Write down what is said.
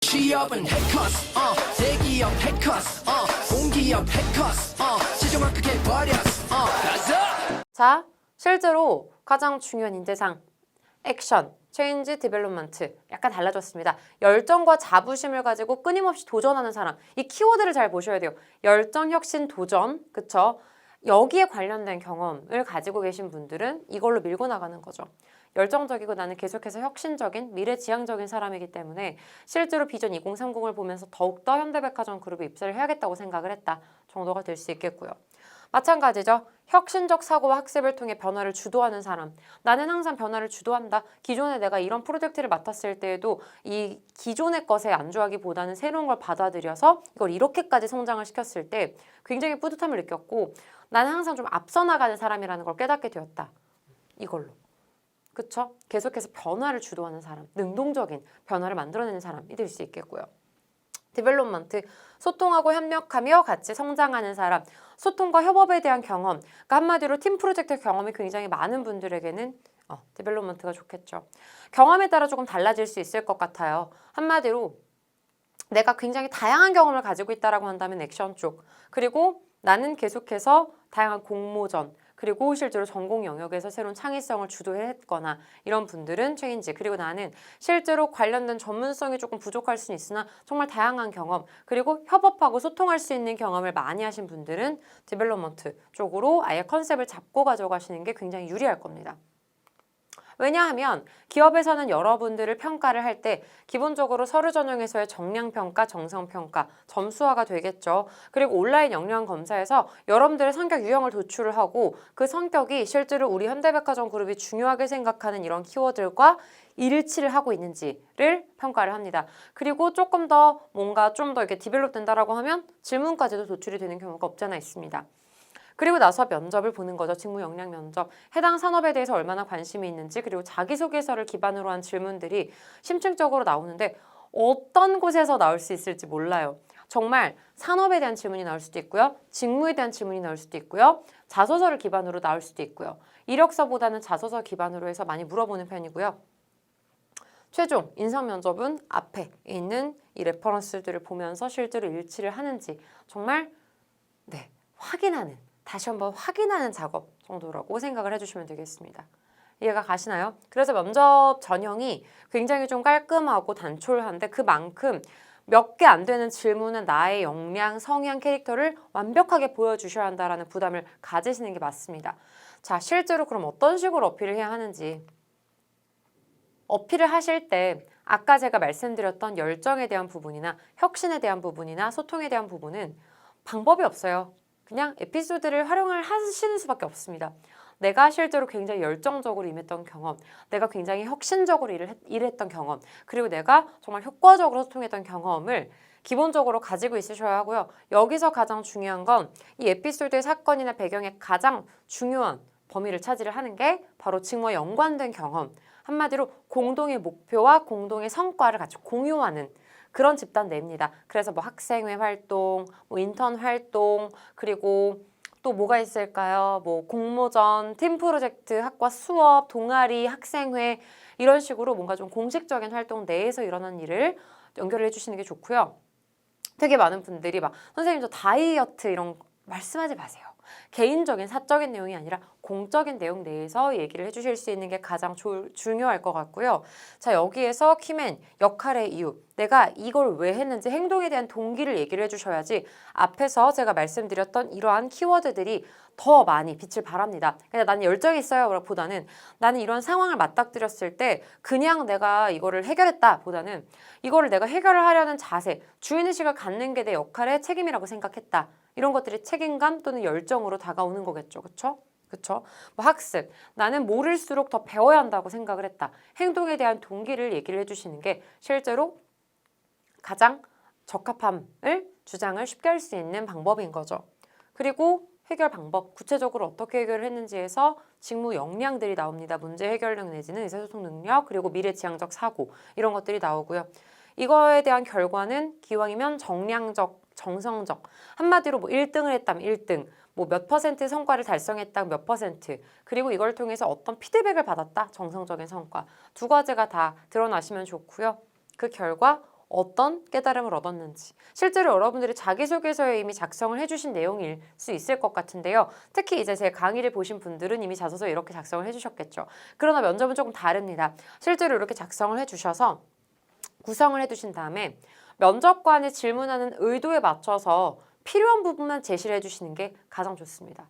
취업은 해커스 대기업 해커스 공기업 해커스 시정을 크게 버렸어 가자. 자, 실제로 가장 중요한 인재상 액션, 체인지, 디벨롭먼트 약간 달라졌습니다. 열정과 자부심을 가지고 끊임없이 도전하는 사람, 이 키워드를 잘 보셔야 돼요. 열정, 혁신, 도전, 그쵸? 여기에 관련된 경험을 가지고 계신 분들은 이걸로 밀고 나가는 거죠. 열정적이고 나는 계속해서 혁신적인 미래지향적인 사람이기 때문에 실제로 비전 2030을 보면서 더욱더 현대백화점 그룹에 입사를 해야겠다고 생각을 했다 정도가 될 수 있겠고요. 마찬가지죠. 혁신적 사고와 학습을 통해 변화를 주도하는 사람. 나는 항상 변화를 주도한다. 기존에 내가 이런 프로젝트를 맡았을 때에도 이 기존의 것에 안주하기보다는 새로운 걸 받아들여서 이걸 이렇게까지 성장을 시켰을 때 굉장히 뿌듯함을 느꼈고 나는 항상 좀 앞서 나가는 사람이라는 걸 깨닫게 되었다. 이걸로. 그쵸? 계속해서 변화를 주도하는 사람, 능동적인 변화를 만들어내는 사람이 될 수 있겠고요. 디벨롭먼트, 소통하고 협력하며 같이 성장하는 사람, 소통과 협업에 대한 경험, 그러니까 한마디로 팀 프로젝트 경험이 굉장히 많은 분들에게는 디벨롭먼트가 좋겠죠. 경험에 따라 조금 달라질 수 있을 것 같아요. 한마디로 내가 굉장히 다양한 경험을 가지고 있다라고 한다면 액션 쪽, 그리고 나는 계속해서 다양한 공모전, 그리고 실제로 전공 영역에서 새로운 창의성을 주도했거나 이런 분들은 체인지, 그리고 나는 실제로 관련된 전문성이 조금 부족할 수는 있으나 정말 다양한 경험, 그리고 협업하고 소통할 수 있는 경험을 많이 하신 분들은 디벨롭먼트 쪽으로 아예 컨셉을 잡고 가져가시는 게 굉장히 유리할 겁니다. 왜냐하면 기업에서는 여러분들을 평가를 할 때 기본적으로 서류 전형에서의 정량평가, 정성평가, 점수화가 되겠죠. 그리고 온라인 역량 검사에서 여러분들의 성격 유형을 도출을 하고 그 성격이 실제로 우리 현대백화점 그룹이 중요하게 생각하는 이런 키워드들과 일치를 하고 있는지를 평가를 합니다. 그리고 조금 더 뭔가 좀 더 이렇게 디벨롭 된다라고 하면 질문까지도 도출이 되는 경우가 없잖아 있습니다. 그리고 나서 면접을 보는 거죠. 직무 역량 면접. 해당 산업에 대해서 얼마나 관심이 있는지, 그리고 자기소개서를 기반으로 한 질문들이 심층적으로 나오는데 어떤 곳에서 나올 수 있을지 몰라요. 정말 산업에 대한 질문이 나올 수도 있고요. 직무에 대한 질문이 나올 수도 있고요. 자소서를 기반으로 나올 수도 있고요. 이력서보다는 자소서 기반으로 해서 많이 물어보는 편이고요. 최종 인상 면접은 앞에 있는 이 레퍼런스들을 보면서 실제로 일치를 하는지 정말 확인하는, 다시 한번 확인하는 작업 정도라고 생각을 해주시면 되겠습니다. 이해가 가시나요? 그래서 면접 전형이 굉장히 좀 깔끔하고 단촐한데 그만큼 몇 개 안 되는 질문은 나의 역량, 성향, 캐릭터를 완벽하게 보여주셔야 한다는 부담을 가지시는 게 맞습니다. 자, 실제로 그럼 어떤 식으로 어필을 해야 하는지. 어필을 하실 때 아까 제가 말씀드렸던 열정에 대한 부분이나 혁신에 대한 부분이나 소통에 대한 부분은 방법이 없어요. 그냥 에피소드를 활용을 하시는 수밖에 없습니다. 내가 실제로 굉장히 열정적으로 임했던 경험, 내가 굉장히 혁신적으로 일했던 경험, 그리고 내가 정말 효과적으로 소통했던 경험을 기본적으로 가지고 있으셔야 하고요. 여기서 가장 중요한 건 이 에피소드의 사건이나 배경의 가장 중요한 범위를 차지를 하는 게 바로 직무와 연관된 경험, 한마디로 공동의 목표와 공동의 성과를 같이 공유하는 그런 집단 내입니다. 그래서 뭐 학생회 활동, 뭐 인턴 활동, 그리고 또 뭐가 있을까요? 뭐 공모전, 팀 프로젝트, 학과 수업, 동아리, 학생회 이런 식으로 뭔가 좀 공식적인 활동 내에서 일어난 일을 연결을 해주시는 게 좋고요. 되게 많은 분들이 막 선생님 저 다이어트 이런 말씀하지 마세요. 개인적인 사적인 내용이 아니라 공적인 내용 내에서 얘기를 해주실 수 있는 게 가장 중요할 것 같고요. 자, 여기에서 키맨 역할의 이유, 내가 이걸 왜 했는지 행동에 대한 동기를 얘기를 해주셔야지 앞에서 제가 말씀드렸던 이러한 키워드들이 더 많이 빛을 발합니다. 그냥 나는 열정이 있어요 보다는 나는 이런 상황을 맞닥뜨렸을 때 그냥 내가 이거를 해결했다 보다는 이거를 내가 해결을 하려는 자세, 주인의식을 갖는 게 내 역할의 책임이라고 생각했다. 이런 것들이 책임감 또는 열정으로 다가오는 거겠죠. 그쵸? 그쵸? 뭐 학습. 나는 모를수록 더 배워야 한다고 생각을 했다. 행동에 대한 동기를 얘기를 해주시는 게 실제로 가장 적합함을 주장을 쉽게 할 수 있는 방법인 거죠. 그리고 해결 방법, 구체적으로 어떻게 해결을 했는지에서 직무 역량들이 나옵니다. 문제 해결력 내지는 의사소통 능력, 그리고 미래지향적 사고 이런 것들이 나오고요. 이거에 대한 결과는 기왕이면 정량적, 정성적, 한마디로 뭐 1등을 했다면 1등, 뭐 몇 퍼센트 성과를 달성했다 몇 퍼센트, 그리고 이걸 통해서 어떤 피드백을 받았다, 정성적인 성과. 두 가지가 다 드러나시면 좋고요. 그 결과 어떤 깨달음을 얻었는지 실제로 여러분들이 자기소개서에 이미 작성을 해주신 내용일 수 있을 것 같은데요. 특히 이제 제 강의를 보신 분들은 이미 자소서 이렇게 작성을 해주셨겠죠. 그러나 면접은 조금 다릅니다. 실제로 이렇게 작성을 해주셔서 구성을 해두신 다음에 면접관이 질문하는 의도에 맞춰서 필요한 부분만 제시를 해주시는 게 가장 좋습니다.